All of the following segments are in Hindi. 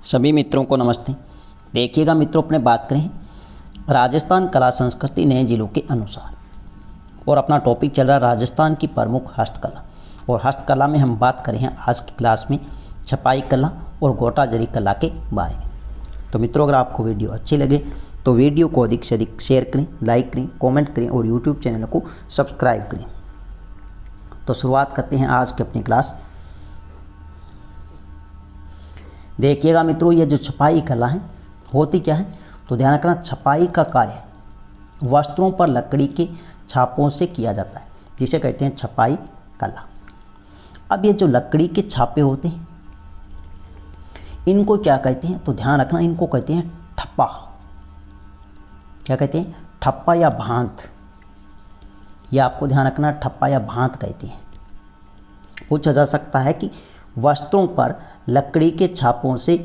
सभी मित्रों को नमस्ते। देखिएगा मित्रों, अपने बात करें राजस्थान कला संस्कृति नए जिलों के अनुसार, और अपना टॉपिक चल रहा है राजस्थान की प्रमुख हस्तकला। और हस्तकला में हम बात करें हैं आज की क्लास में छपाई कला और गोटा जरी कला के बारे में। तो मित्रों, अगर आपको वीडियो अच्छी लगे तो वीडियो को अधिक से अधिक शेयर करें, लाइक करें, कमेंट करें और यूट्यूब चैनल को सब्सक्राइब करें। तो शुरुआत करते हैं आज की अपनी क्लास। देखिएगा मित्रों, ये जो छपाई कला है होती क्या है, तो ध्यान रखना, छपाई का कार्य वस्त्रों पर लकड़ी के छापों से किया जाता है, जिसे कहते हैं छपाई कला। अब ये जो लकड़ी के छापे होते हैं इनको क्या कहते हैं, तो ध्यान रखना, इनको कहते हैं ठप्पा। क्या कहते हैं? ठप्पा या भांत। यह आपको ध्यान रखना, ठप्पा या भांत कहते हैं। पूछा जा सकता है कि वस्त्रों पर लकड़ी के छापों से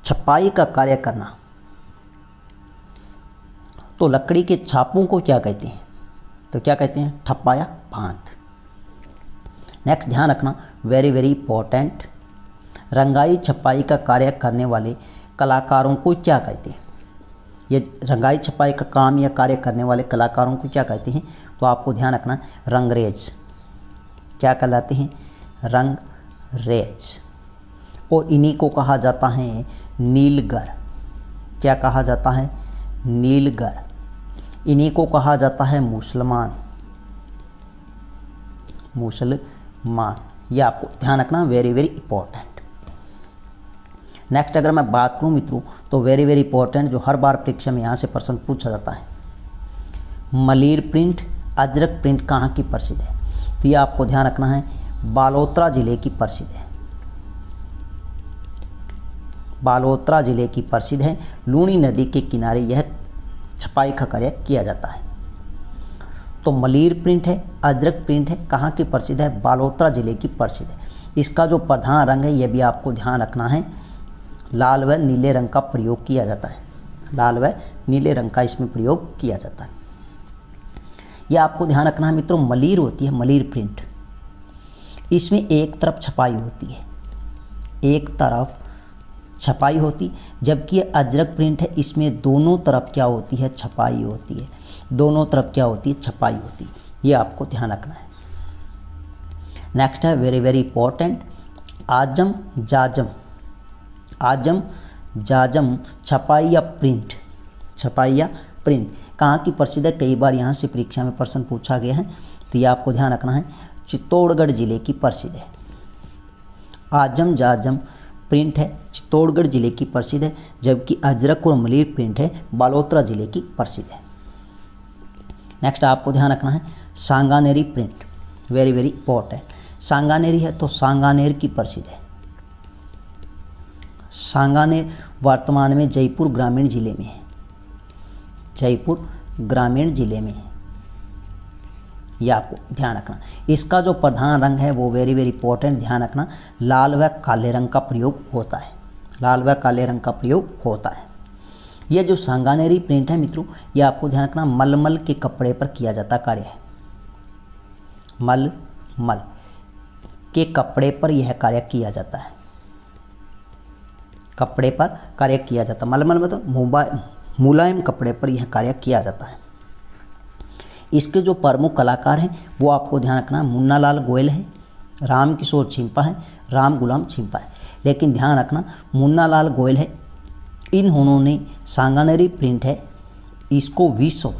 छपाई का कार्य करना, तो लकड़ी के छापों को क्या कहते हैं, तो क्या कहते हैं? ठप्पा या भांत। नेक्स्ट ध्यान रखना, वेरी वेरी इंपॉर्टेंट, रंगाई छपाई का कार्य करने वाले कलाकारों को क्या कहते हैं? ये रंगाई छपाई का काम या कार्य करने वाले कलाकारों को क्या कहते हैं, तो आपको ध्यान रखना, रंगरेज। क्या कहलाते हैं? रंगरेज। और इन्हीं को कहा जाता है नीलगर। क्या कहा जाता है? नीलगर। इन्हीं को कहा जाता है मुसलमान। मुसलमान, यह आपको ध्यान रखना, वेरी वेरी इंपॉर्टेंट। नेक्स्ट अगर मैं बात करूं मित्रों, तो वेरी वेरी इंपॉर्टेंट, जो हर बार परीक्षा में यहाँ से प्रश्न पूछा जाता है, मलीर प्रिंट, अजरक प्रिंट कहाँ की प्रसिद्ध है, तो यह आपको ध्यान रखना है, बालोतरा जिले की प्रसिद्ध है। बालोतरा जिले की प्रसिद्ध है। लूणी नदी के किनारे यह छपाई का कार्य किया जाता है। तो मलीर प्रिंट है, अजरक प्रिंट है, कहाँ की प्रसिद्ध है? बालोतरा जिले की प्रसिद्ध है। इसका जो प्रधान रंग है, यह भी आपको ध्यान रखना है, लाल व नीले रंग का प्रयोग किया जाता है। लाल व नीले रंग का इसमें प्रयोग किया जाता है। यह आपको ध्यान रखना है मित्रों, मलीर होती है, मलीर प्रिंट, इसमें एक तरफ छपाई होती है, एक तरफ छपाई होती, जबकि ये अजरक प्रिंट है, इसमें दोनों तरफ क्या होती है? छपाई होती है। दोनों तरफ क्या होती है? छपाई होती है। ये आपको ध्यान रखना है। नेक्स्ट है वेरी वेरी इंपॉर्टेंट, आजम जाजम। आजम जाजम छपाई या प्रिंट, छपाई या प्रिंट कहाँ की प्रसिद्ध है? कई बार यहाँ से परीक्षा में प्रश्न पूछा गया है, तो ये आपको ध्यान रखना है, चित्तौड़गढ़ जिले की प्रसिद्ध है। आजम जाजम प्रिंट है, चित्तौड़गढ़ जिले की प्रसिद्ध है, जबकि अजरक और मलीर प्रिंट है, बालोतरा जिले की प्रसिद्ध है। नेक्स्ट आपको ध्यान रखना है, Sanganeri print, very very important. Sanganeri है तो सांगानेर की प्रसिद्ध है। सांगानेर वर्तमान में जयपुर ग्रामीण जिले में है। जयपुर ग्रामीण जिले में है, यह आपको ध्यान रखना। इसका जो प्रधान रंग है वो वेरी वेरी इंपॉर्टेंट, ध्यान रखना, लाल व काले रंग का प्रयोग होता है। लाल व काले रंग का प्रयोग होता है। यह जो सांगानेरी प्रिंट है मित्रों, यह आपको ध्यान रखना, मलमल के कपड़े पर किया जाता कार्य है। मलमल के कपड़े पर यह कार्य किया जाता है। कपड़े पर कार्य किया जाता है, मलमल मतलब मुलायम कपड़े पर यह कार्य किया जाता है। इसके जो प्रमुख कलाकार हैं वो आपको ध्यान रखना, मुन्ना लाल गोयल है, राम किशोर छिंपा है, राम गुलाम छिंपा है। लेकिन ध्यान रखना, मुन्ना लाल गोयल है, इन्होंने सांगानेरी प्रिंट है, इसको विश्व,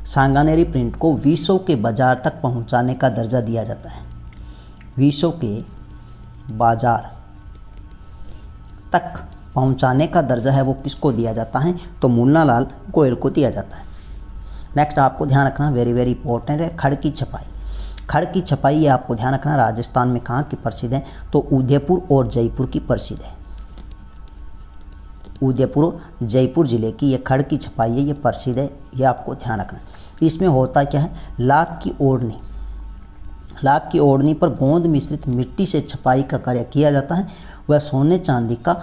सांगानेरी प्रिंट को विश्व के बाजार तक पहुंचाने का दर्जा दिया जाता है। विश्व के बाजार तक पहुंचाने का दर्जा है वो किसको दिया जाता है? तो मुन्ना लाल गोयल को दिया जाता है। नेक्स्ट आपको ध्यान रखना, वेरी वेरी इंपॉर्टेंट है, खड़ की छपाई। खड़ की छपाई ये आपको ध्यान रखना, राजस्थान में कहाँ की प्रसिद्ध है? तो उदयपुर और जयपुर की प्रसिद्ध है। उदयपुर और जयपुर जिले की ये खड़ की छपाई है, ये प्रसिद्ध है, ये आपको ध्यान रखना। इसमें होता क्या है? लाख की ओढ़नी, लाख की ओढ़नी पर गोंद मिश्रित मिट्टी से छपाई का कार्य किया जाता है। वह सोने चांदी का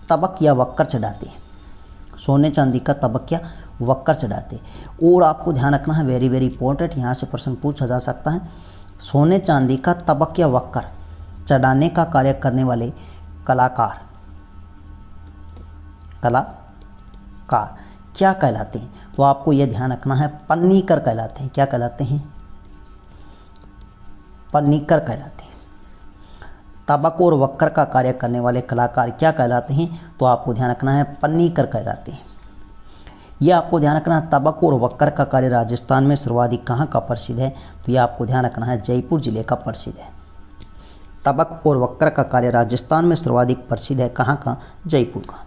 तबक या वक्कर चढ़ाते हैं। सोने चांदी का तबक या वक्कर चढ़ाते। और आपको ध्यान रखना है, वेरी वेरी इंपॉर्टेंट, यहाँ से प्रश्न पूछा जा सकता है, सोने चांदी का तबक या वक्कर चढ़ाने का कार्य करने वाले कलाकार कलाकार क्या कहलाते हैं? तो आपको यह ध्यान रखना है, पन्नीकर कहलाते हैं। क्या कहलाते हैं? पन्नीकर कहलाते हैं। तबक और वक्र का कार्य करने वाले कलाकार क्या कहलाते हैं? तो आपको ध्यान रखना है, पन्नीकर कहलाते हैं। यह आपको ध्यान रखना है, तबक और वक्र का कार्य राजस्थान में सर्वाधिक कहाँ का प्रसिद्ध है? तो यह आपको ध्यान रखना है, जयपुर जिले का प्रसिद्ध है। तबक और वक्र का कार्य राजस्थान में सर्वाधिक प्रसिद्ध है, कहाँ का? जयपुर का।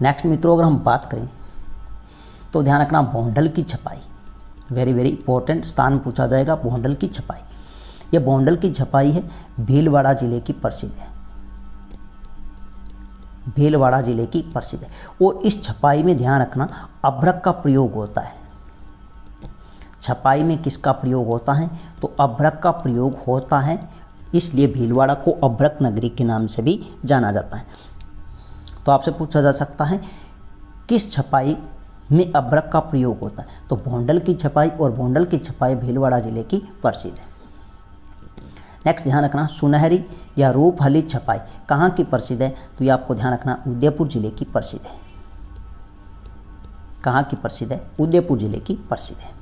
नेक्स्ट मित्रों, अगर हम बात करें तो ध्यान रखना, बोंडल की छपाई, वेरी वेरी इंपॉर्टेंट स्थान पूछा जाएगा। बोंडल की छपाई, यह बोंडल की छपाई है, भीलवाड़ा जिले की प्रसिद्ध है। भीलवाड़ा जिले की प्रसिद्ध है। और इस छपाई में ध्यान रखना, अभ्रक का प्रयोग होता है। छपाई में किसका प्रयोग होता है? तो अभ्रक का प्रयोग होता है, इसलिए भीलवाड़ा को अभ्रक नगरी के नाम से भी जाना जाता है। तो आपसे पूछा जा सकता है किस छपाई में अभ्रक का प्रयोग होता है? तो बोंडल की छपाई, और बोंडल की छपाई भीलवाड़ा जिले की प्रसिद्ध है। नेक्स्ट ध्यान रखना, सुनहरी या रूपहली छपाई कहाँ की प्रसिद्ध है? तो ये आपको ध्यान रखना, उदयपुर जिले की प्रसिद्ध है। कहाँ की प्रसिद्ध है? उदयपुर जिले की प्रसिद्ध है।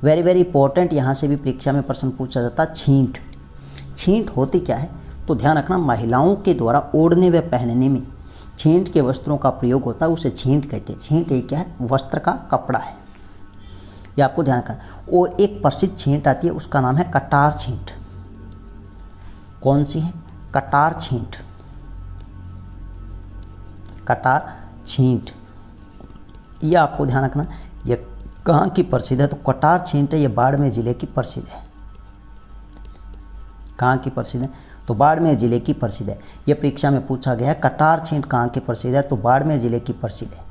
वेरी वेरी इंपॉर्टेंट, यहाँ से भी परीक्षा में प्रश्न पूछा जाता है, छींट। छींट होती क्या है? तो ध्यान रखना, महिलाओं के द्वारा ओढ़ने व पहनने में छींट के वस्त्रों का प्रयोग होता है, उसे छींट कहते हैं। छींट एक क्या है? वस्त्र का कपड़ा है, ये आपको ध्यान रखना। और एक प्रसिद्ध छींट आती है, उसका नाम है कटार छींट। कौन सी है? कटार छींट। कटार छींट, ये आपको ध्यान रखना, ये कहाँ की प्रसिद्ध है? तो कटार छींट है, ये बाड़मेर जिले की प्रसिद्ध है। कहाँ की प्रसिद्ध है? तो बाड़मेर जिले की प्रसिद्ध है। यह परीक्षा में पूछा गया है, कटार छींट कहाँ की प्रसिद्ध है? तो बाड़मेर जिले की प्रसिद्ध है।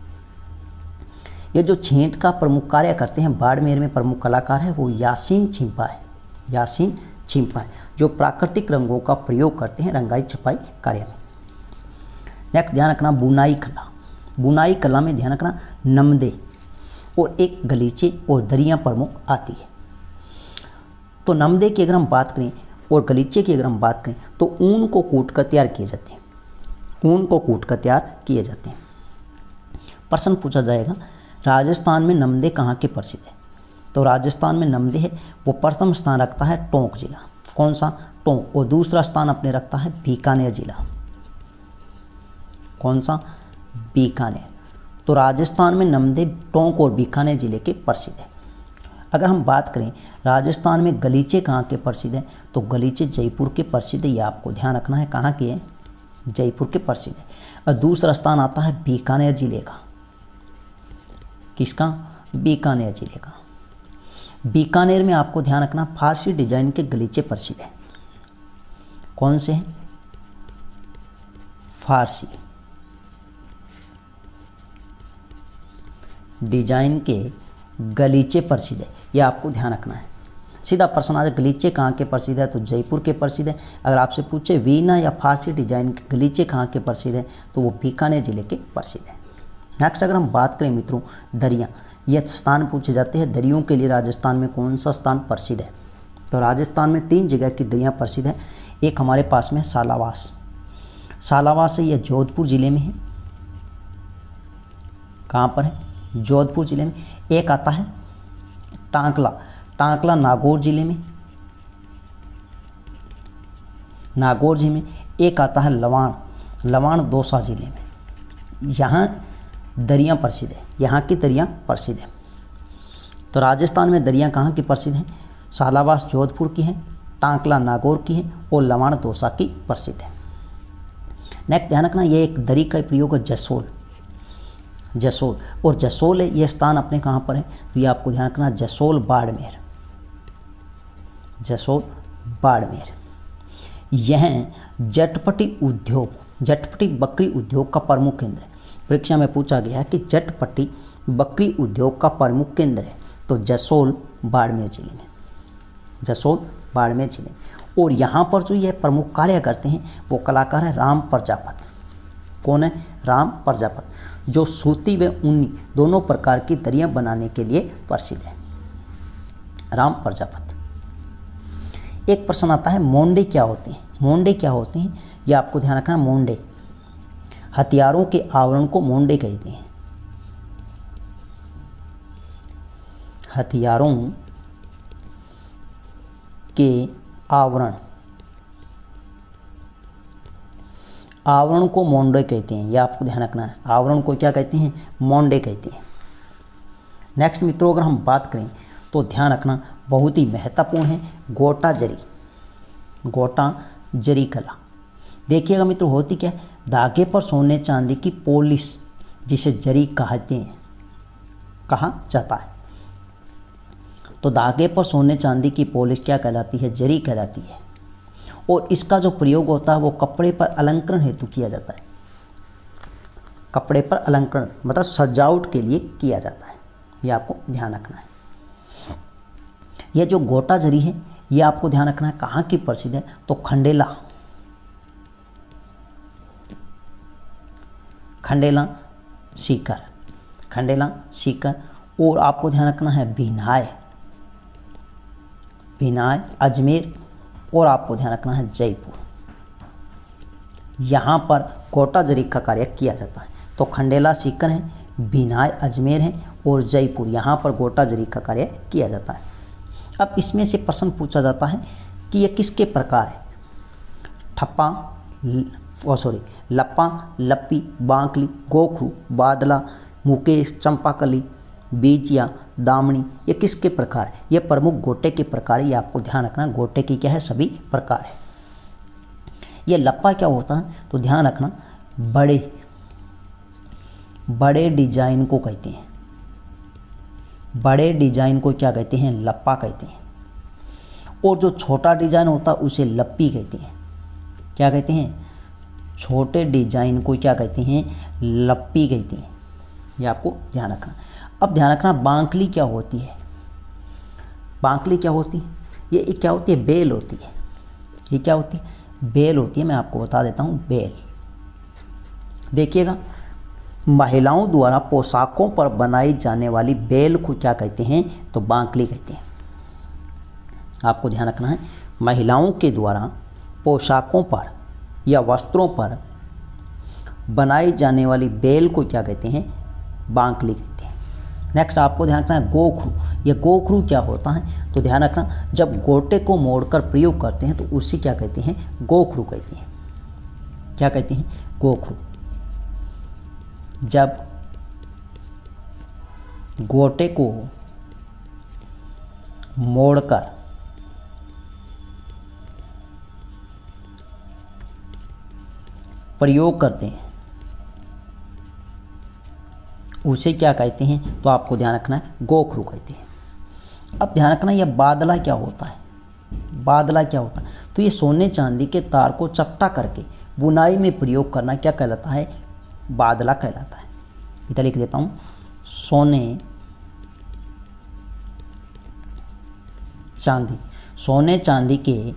ये जो छींट का प्रमुख कार्य करते हैं, बाड़मेर में प्रमुख कलाकार है वो यासीन छिंपा है। यासीन छिंपा है, जो प्राकृतिक रंगों का प्रयोग करते हैं रंगाई छपाई कार्य में। नेक्स्ट ध्यान रखना, बुनाई कला। बुनाई कला में ध्यान रखना, नमदे और एक गलीचे और दरियाँ प्रमुख आती है। तो नमदे की अगर हम बात करें और गलीचे की अगर हम बात करें तो ऊन को कूट कर तैयार किए जाते हैं। ऊन को कूट कर तैयार किए जाते हैं। प्रश्न पूछा जाएगा, राजस्थान में नमदे कहाँ के प्रसिद्ध है? तो राजस्थान में नमदे है वो प्रथम स्थान रखता है टोंक जिला। कौन सा? टोंक। और दूसरा स्थान अपने रखता है बीकानेर जिला। कौन सा? बीकानेर। तो राजस्थान में नमदे, टोंक और बीकानेर जिले के प्रसिद्ध है। अगर हम बात करें राजस्थान में गलीचे कहाँ के प्रसिद्ध हैं, तो गलीचे जयपुर के प्रसिद्ध है। ये आपको ध्यान रखना है, कहाँ के हैं? जयपुर के प्रसिद्ध है। और दूसरा स्थान आता है बीकानेर जिले का। किसका? बीकानेर जिले का। बीकानेर में आपको ध्यान रखना, फारसी डिजाइन के गलीचे प्रसिद्ध हैं। कौन से हैं? फारसी डिजाइन के गलीचे प्रसिद्ध है, यह आपको ध्यान रखना है। सीधा प्रश्न आ जाए, गलीचे कहाँ के प्रसिद्ध है? तो जयपुर के प्रसिद्ध है। अगर आपसे पूछे वीना या फारसी डिजाइन के गलीचे कहाँ के प्रसिद्ध है, तो वो बीकानेर जिले के प्रसिद्ध है। नेक्स्ट अगर हम बात करें मित्रों, दरिया, यह स्थान पूछे जाते हैं, दरियों के लिए राजस्थान में कौन सा स्थान प्रसिद्ध है? तो राजस्थान में 3 जगह की दरियाँ प्रसिद्ध है। एक हमारे पास में सालावास। सालावास है, यह जोधपुर जिले में है। कहाँ पर है? जोधपुर जिले में। एक आता है टांकला। टांकला नागौर जिले में। नागौर जिले में। एक आता है लवाण। लवाण दौसा जिले में। यहाँ दरियाँ प्रसिद्ध है, यहाँ की दरियाँ प्रसिद्ध है। तो राजस्थान में दरियाँ कहाँ की प्रसिद्ध हैं? सालावास जोधपुर की है, टांकला नागौर की है और लवाण दौसा की प्रसिद्ध है। नेक्स्ट ध्यान रखना, यह एक दरी का प्रयोग है जसोल। जसोल और जसोल है, यह स्थान अपने कहाँ पर है? तो ये आपको ध्यान रखना, जसोल बाड़मेर। जसोल बाड़मेर। यह जटपटी उद्योग, जटपटी बकरी उद्योग का प्रमुख केंद्र है। परीक्षा में पूछा गया है कि जटपटी बकरी उद्योग का प्रमुख केंद्र है, तो जसोल बाड़मेर जिले में। जसोल बाड़मेर जिले में। और यहाँ पर जो यह प्रमुख कार्य करते हैं वो कलाकार है राम प्रजापत। कौन है? राम प्रजापत, जो सूती व ऊनी दोनों प्रकार की दरियाँ बनाने के लिए प्रसिद्ध है। राम प्रजापत। एक प्रश्न आता है, मोंडे क्या होते हैं? मोंडे क्या होते हैं? यह आपको ध्यान रखना। मोंडे, हथियारों के आवरण को मोंडे कहते हैं। हथियारों के आवरण को मोंडे कहते हैं। यह आपको ध्यान रखना है। आवरण को क्या कहते हैं? मोंडे कहते हैं। नेक्स्ट मित्रों, अगर हम बात करें तो ध्यान रखना बहुत ही महत्वपूर्ण है गोटा जरी कला। देखिएगा मित्रों, होती क्या है, धागे पर सोने चांदी की पॉलिश जिसे जरी कहा जाता है। तो धागे पर सोने चांदी की पॉलिश क्या कहलाती है? जरी कहलाती है। और इसका जो प्रयोग होता है वो कपड़े पर अलंकरण हेतु किया जाता है। कपड़े पर अलंकरण मतलब सजावट के लिए किया जाता है। ये आपको ध्यान रखना है। यह जो गोटा जरी है ये आपको ध्यान रखना है कहाँ की प्रसिद्ध है? तो खंडेला सीकर। और आपको ध्यान रखना है भिनाय अजमेर। और आपको ध्यान रखना है जयपुर। यहाँ पर गोटा जरी का कार्य किया जाता है। तो खंडेला सीकर है, भिनाय अजमेर है और जयपुर, यहाँ पर गोटा जरी का कार्य किया जाता है। अब इसमें से प्रश्न पूछा जाता है कि यह किसके प्रकार है? लप्पा, लप्पी, बांकली, गोखरू, बादला, मुकेश, चंपाकली, बीजिया, दामनी, ये किसके प्रकार है? ये प्रमुख गोटे के प्रकार है। ये आपको ध्यान रखना, गोटे की क्या है? सभी प्रकार है। ये लप्पा क्या होता है? तो ध्यान रखना बड़े डिजाइन को कहते हैं। बड़े डिजाइन को क्या कहते हैं? लप्पा कहते हैं। और जो छोटा डिजाइन होता है उसे लप्पी कहते हैं। क्या कहते हैं? छोटे डिजाइन को क्या कहते हैं? लप्पी कहते हैं। ये आपको ध्यान रखना। अब ध्यान रखना बांकली क्या होती है? बांकली क्या होती है? ये क्या होती है? बेल होती है। ये क्या होती है? बेल होती है। मैं आपको बता देता हूँ बेल। देखिएगा, महिलाओं द्वारा पोशाकों पर बनाई जाने वाली बेल को क्या कहते हैं? तो बांकली कहते हैं। आपको ध्यान रखना है, महिलाओं के द्वारा पोशाकों पर या वस्त्रों पर बनाई जाने वाली बेल को क्या कहते हैं? बांकली कहते हैं। नेक्स्ट आपको ध्यान रखना है गोखरू। यह गोखरू क्या होता है? तो ध्यान रखना, जब गोटे को मोड़कर प्रयोग करते हैं तो उसे क्या कहते हैं? गोखरू कहते हैं। क्या कहते हैं? गोखरू। जब गोटे को मोड़कर प्रयोग करते हैं उसे क्या कहते हैं? तो आपको ध्यान रखना है गोखरू कहते हैं। अब ध्यान रखना यह बादला क्या होता है? बादला क्या होता है? तो ये सोने चांदी के तार को चपटा करके बुनाई में प्रयोग करना क्या कहलाता है? बादला कहलाता है। इधर लिख देता हूँ, सोने चांदी के तार को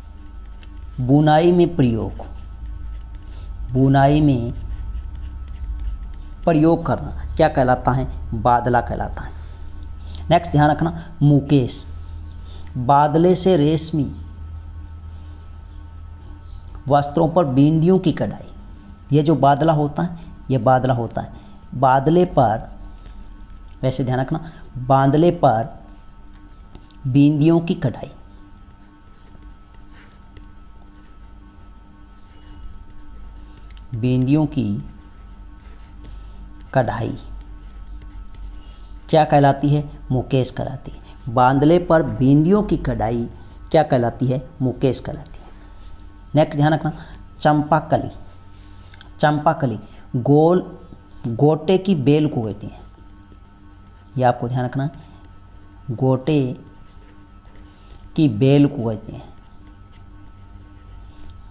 चपटा करके बुनाई में प्रयोग करना क्या कहलाता है? बादला कहलाता है। नेक्स्ट ध्यान रखना मुकेश। बादले से रेशमी वस्त्रों पर बिंदियों की कढ़ाई। ये जो बादला होता है, ये बादला होता है। बादले पर, वैसे ध्यान रखना, बादले पर बिंदियों की कढ़ाई। बिंदियों की कढ़ाई क्या कहलाती है? मुकेश कहलाती है। बांदले पर बिंदियों की कढ़ाई क्या कहलाती है? मुकेश कहलाती है। नेक्स्ट ध्यान रखना चंपाकली। चंपाकली गोटे की बेल को कहती हैं। यह आपको ध्यान रखना, गोटे की बेल को कहते हैं।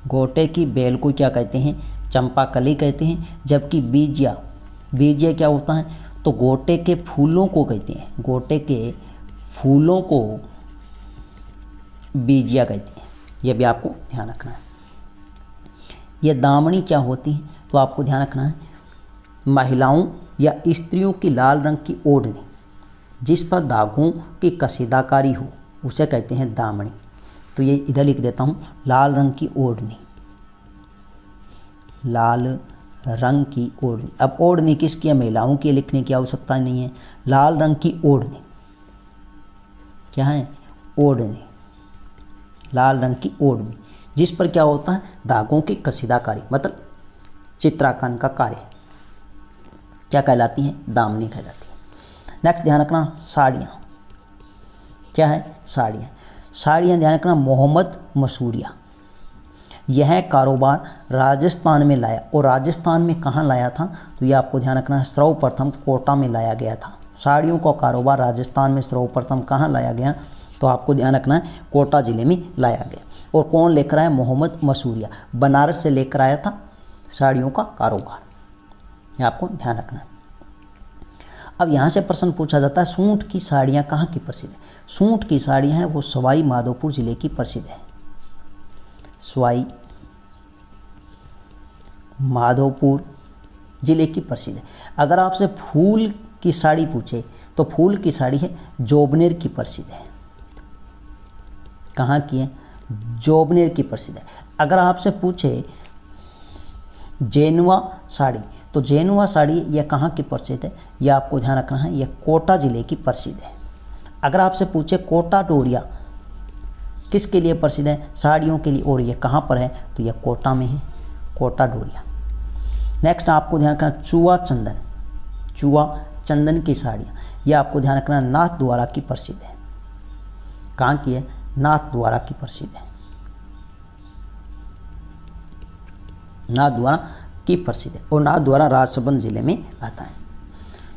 गोटे की बेल को क्या कहते हैं? चंपाकली कहते हैं। जबकि बीजिया क्या होता है? तो गोटे के फूलों को कहते हैं। गोटे के फूलों को बीजिया कहते हैं। यह भी आपको ध्यान रखना है। यह दामनी क्या होती है? तो आपको ध्यान रखना है, महिलाओं या स्त्रियों की लाल रंग की ओढ़नी जिस पर दागों की कसीदाकारी हो उसे कहते हैं दामनी। तो ये इधर लिख देता हूँ, लाल रंग की ओढ़नी, लाल रंग की ओढ़नी। अब ओढ़नी किसकी है? महिलाओं की, लिखने की आवश्यकता नहीं है। लाल रंग की ओढ़नी क्या है? ओढ़नी, लाल रंग की ओढ़नी जिस पर क्या होता है? दागों की कसीदाकारी, मतलब चित्रांकन का कार्य, क्या कहलाती है? दामनी कहलाती है। नेक्स्ट ध्यान रखना, साड़ियाँ क्या है? साड़ियाँ। साड़ियाँ ध्यान रखना, मोहम्मद मसूरिया, यह कारोबार राजस्थान में लाया। और राजस्थान में कहाँ लाया था? तो ये आपको ध्यान रखना है, सर्वप्रथम कोटा में लाया गया था। साड़ियों का कारोबार राजस्थान में सर्वप्रथम कहाँ लाया गया? तो आपको ध्यान रखना है, कोटा ज़िले में लाया गया। और कौन लेकर आया? मोहम्मद मसूरिया, बनारस से लेकर आया था साड़ियों का कारोबार, ये आपको ध्यान रखना है। अब यहाँ से प्रश्न पूछा जाता है, सूट की साड़ियाँ कहाँ की प्रसिद्ध है? सूट की साड़ियाँ हैं वो सवाई माधोपुर ज़िले की प्रसिद्ध है, सवाई माधोपुर ज़िले की प्रसिद्ध है। अगर आपसे फूल की साड़ी पूछे तो फूल की साड़ी है जोबनेर की प्रसिद्ध है। कहाँ की है? जोबनेर की प्रसिद्ध है। अगर आपसे पूछे जेनुआ साड़ी तो जेनुआ साड़ी यह कहाँ की प्रसिद्ध है? यह आपको ध्यान रखना है, यह कोटा ज़िले की प्रसिद्ध है। अगर आपसे पूछे कोटा डोरिया किसके लिए प्रसिद्ध है? साड़ियों के लिए, और यह कहाँ पर है? तो यह कोटा में है, कोटा डोरिया। नेक्स्ट आपको ध्यान रखना, चुआ चंदन, चुआ चंदन की साड़ियाँ, यह आपको ध्यान रखना नाथ द्वारा की प्रसिद्ध है। कहाँ की है? नाथ द्वारा की प्रसिद्ध है, नाथ द्वारा की प्रसिद्ध है। और नाथ द्वारा राजसमंद जिले में आता है।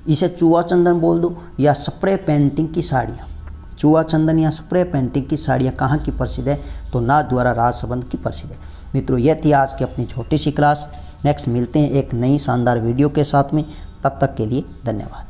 इसे चुआ चंदन बोल दो या स्प्रे पेंटिंग की साड़ियाँ। चुआ चंदन या स्प्रे पेंटिंग की साड़ियाँ कहाँ की प्रसिद्ध है? तो नाथ द्वारा राजसमंद की प्रसिद्ध है। मित्रों, यह थी आज की अपनी छोटी सी क्लास। नेक्स्ट मिलते हैं एक नई शानदार वीडियो के साथ में, तब तक के लिए धन्यवाद।